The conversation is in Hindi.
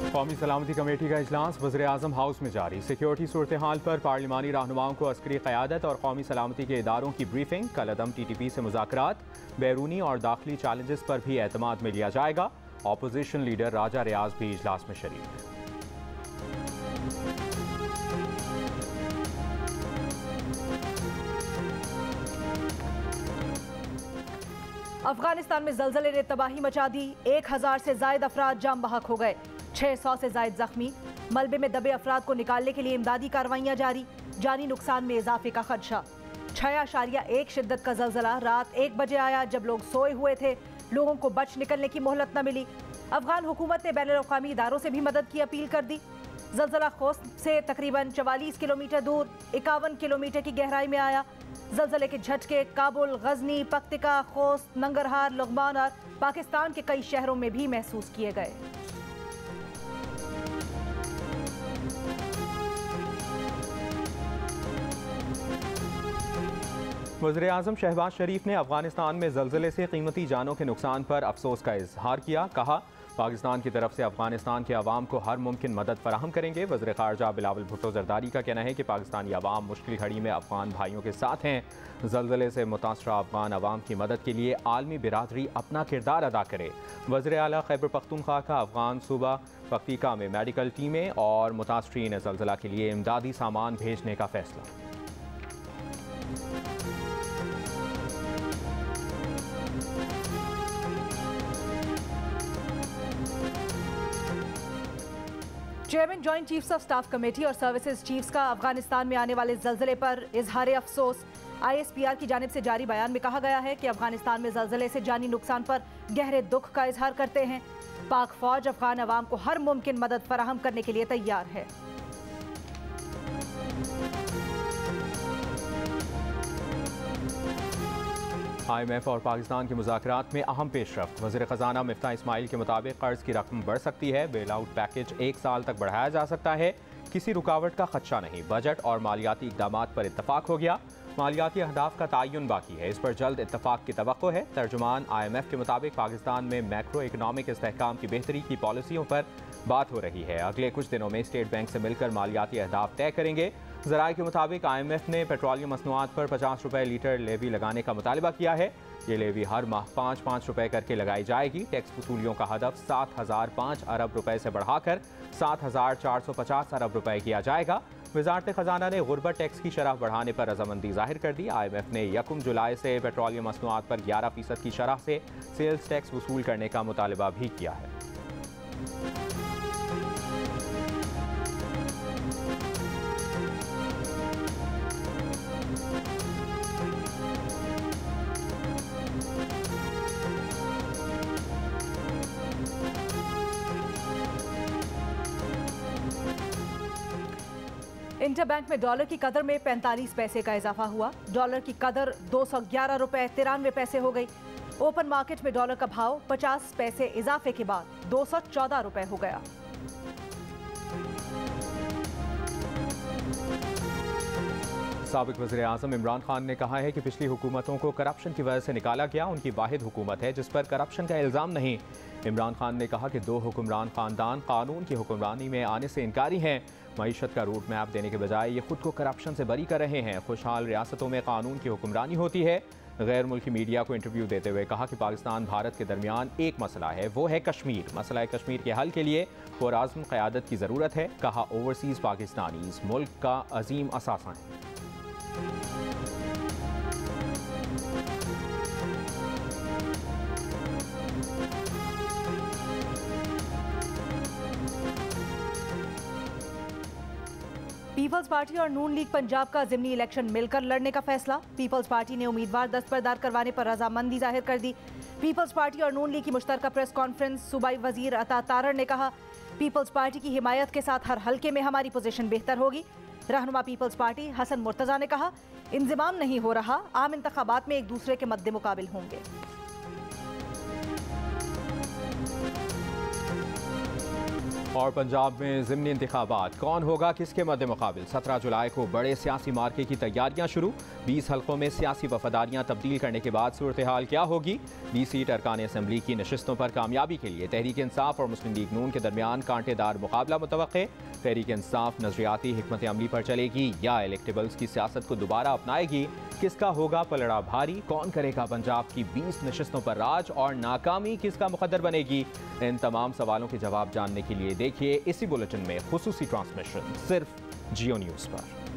कौमी सलामती कमेटी का इजलास वज़ीर आज़म हाउस में जारी। सिक्योरिटी सूरत हाल पर पार्लिमानी रहनुमाओं को अस्करी क़यादत और कौमी सलामती के इदारों की ब्रीफिंग। कलअदम TTP से मुज़ाकरात, बैरूनी और दाखिली चैलेंजेस पर भी एतमाद में लिया जाएगा। अपोजिशन लीडर राजा रियाज भी इजलास में शरीक। अफगानिस्तान में जलजले ने तबाही मचा दी। 1000 से ज्यादा अफराद जाम बहक हो गए, 600 से ज्यादा जख्मी। मलबे में दबे अफराद को निकालने के लिए इमदादी कार्रवाइयां जारी। जानी नुकसान में इजाफे का खदशा। 6.1 शिद्दत का जलजला रात 1 बजे आया जब लोग सोए हुए थे। लोगों को बच निकलने की मोहलत न मिली। अफगान हुकूमत ने बैनुल अक़वामी इदारों से भी मदद की अपील कर दी। जलजला खोस्त से तकरीबन 44 किलोमीटर दूर 51 किलोमीटर की गहराई में आया। जलजले के झटके काबुल, गजनी, पक्तिका, खोस्त, नंगरहार, लुघमान और पाकिस्तान के कई शहरों में भी महसूस किए गए। वज़ीर आज़म शहबाज शरीफ ने अफगानिस्तान में जलजले से कीमती जानों के नुकसान पर अफसोस का इजहार किया। कहा, पाकिस्तान की तरफ से अफगानिस्तान के अवाम को हर मुमकिन मदद फराहम करेंगे। वज़ीर ख़ारजा बिलावल भुट्टो ज़रदारी का कहना है कि पाकिस्तानी अवाम मुश्किल घड़ी में अफगान भाइयों के साथ हैं। जलजले से मुतासरा अफगान अवाम की मदद के लिए आलमी बिरादरी अपना किरदार अदा करे। वज़ीर आला खैबर पख्तूनख्वा का अफगान सूबा पक्तिका में मेडिकल टीमें और मुतासरीन जलजला के लिए इमदादी सामान भेजने का फैसला। Chairman joint chiefs of staff committee और सर्विसेज चीफ्स का अफगानिस्तान में आने वाले जलजले पर इजहार अफसोस। ISPR की जानिब से जारी बयान में कहा गया है कि अफगानिस्तान में जलजले से जानी नुकसान पर गहरे दुख का इजहार करते हैं। पाक फौज अफगान अवाम को हर मुमकिन मदद फराहम करने के लिए तैयार है। IMF और पाकिस्तान के मुज़ाकरात में अहम पेशरफ्त। वज़ीर ख़जाना मिफ्ता इस्माइल के मुताबिक कर्ज की रकम बढ़ सकती है। बेल आउट पैकेज 1 साल तक बढ़ाया जा सकता है। किसी रुकावट का खदशा नहीं। बजट और मालियाती इक़दामात पर इत्तफाक हो गया। मालियाती अहदाफ का तयन बाकी है, इस पर जल्द इत्तफाक की तवक्को है। तर्जुमान IMF के मुताबिक पाकिस्तान में मैक्रो इकनॉमिक इस्तेहकाम की बेहतरी की पॉलिसियों पर बात हो रही है। अगले कुछ दिनों में स्टेट बैंक से मिलकर मालियाती अहदाफ तय करेंगे। ज़राए के मुताबिक IMF ने पेट्रोलियम मसनूआत पर 50 रुपये लीटर लेवी लगाने का मुतालबा किया है। ये लेवी हर माह 5-5 रुपये करके लगाई जाएगी। टैक्स वसूलियों का हदफ 7005 अरब रुपये से बढ़ाकर 7450 अरब रुपये किया जाएगा। वज़ारत ख़जाना ने गुर्बत टैक्स की शरह बढ़ाने पर रजामंदी जाहिर कर दी। IMF ने 1 जुलाई से पेट्रोलियम मसनूआत पर 11% की शरह से सेल्स टैक्स वसूल करने का मुतालबा भी किया है। इंटरबैंक में डॉलर की कदर में 45 पैसे का इजाफा हुआ। डॉलर की कदर 211 रुपये 93 पैसे हो गई। ओपन मार्केट में डॉलर का भाव 50 पैसे इजाफे के बाद 214 रुपये हो गया। साबिक वज़ीर आज़म इमरान खान ने कहा है कि पिछली हुकूमतों को करप्शन की वजह से निकाला गया। उनकी वाहिद हुकूमत है जिस पर करप्शन का इल्ज़ाम नहीं। इमरान खान ने कहा कि 2 हुक्मरान ख़ानदान कानून की हुक्मरानी में आने से इनकारी हैं। मईशत का रूट मैप देने के बजाय ये खुद को करप्शन से बरी कर रहे हैं। खुशहाल रियासतों में कानून की हुक्मरानी होती है। गैर मुल्की मीडिया को इंटरव्यू देते हुए कहा कि पाकिस्तान भारत के दरमियान एक मसला है, वो है कश्मीर। मसला कश्मीर के हल के लिए पुरआज़्म क़यादत की ज़रूरत है। कहा, ओवरसीज़ पाकिस्तानीज़ मुल्क का अजीम असासा है। पीपल्स पार्टी और नून लीग पंजाब का ज़िमनी इलेक्शन मिलकर लड़ने का फैसला। पीपल्स पार्टी ने उम्मीदवार दस्तबरदार करवाने पर रजामंदी जाहिर कर दी। पीपल्स पार्टी और नून लीग की मुश्तरका प्रेस कॉन्फ्रेंस। सूबाई वजीर अता तारड़ ने कहा, पीपल्स पार्टी की हिमायत के साथ हर हल्के में हमारी पोजीशन बेहतर होगी। रहनुमा पीपल्स पार्टी हसन मुर्तज़ा ने कहा, इंजमाम नहीं हो रहा, आम इंतखाबात में एक दूसरे के मद्दे मुकाबिल होंगे। और पंजाब में ज़िमनी इंतखाबात, कौन होगा किसके मद्दे मुकाबिल? 17 जुलाई को बड़े सियासी मार्के की तैयारियां शुरू। 20 हल्कों में सियासी वफादारियां तब्दील करने के बाद सूरत हाल क्या होगी? 20 सीट अरकान असम्बली की नशिस्तों पर कामयाबी के लिए तहरीक इंसाफ और मुस्लिम लीग नून के दरमियान कांटेदार मुकाबला मुतवक्के। तहरीक इंसाफ नजरियाती हिकमत अमली पर चलेगी या इलेक्टेबल्स की सियासत को दोबारा अपनाएगी? किसका होगा पलड़ा भारी? कौन करेगा पंजाब की 20 नशिस्तों पर राज और नाकामी किसका मुकद्दर बनेगी? इन तमाम सवालों के जवाब जानने के लिए देखिए इसी बुलेटिन में खुसूसी ट्रांसमिशन सिर्फ जियो न्यूज़ पर।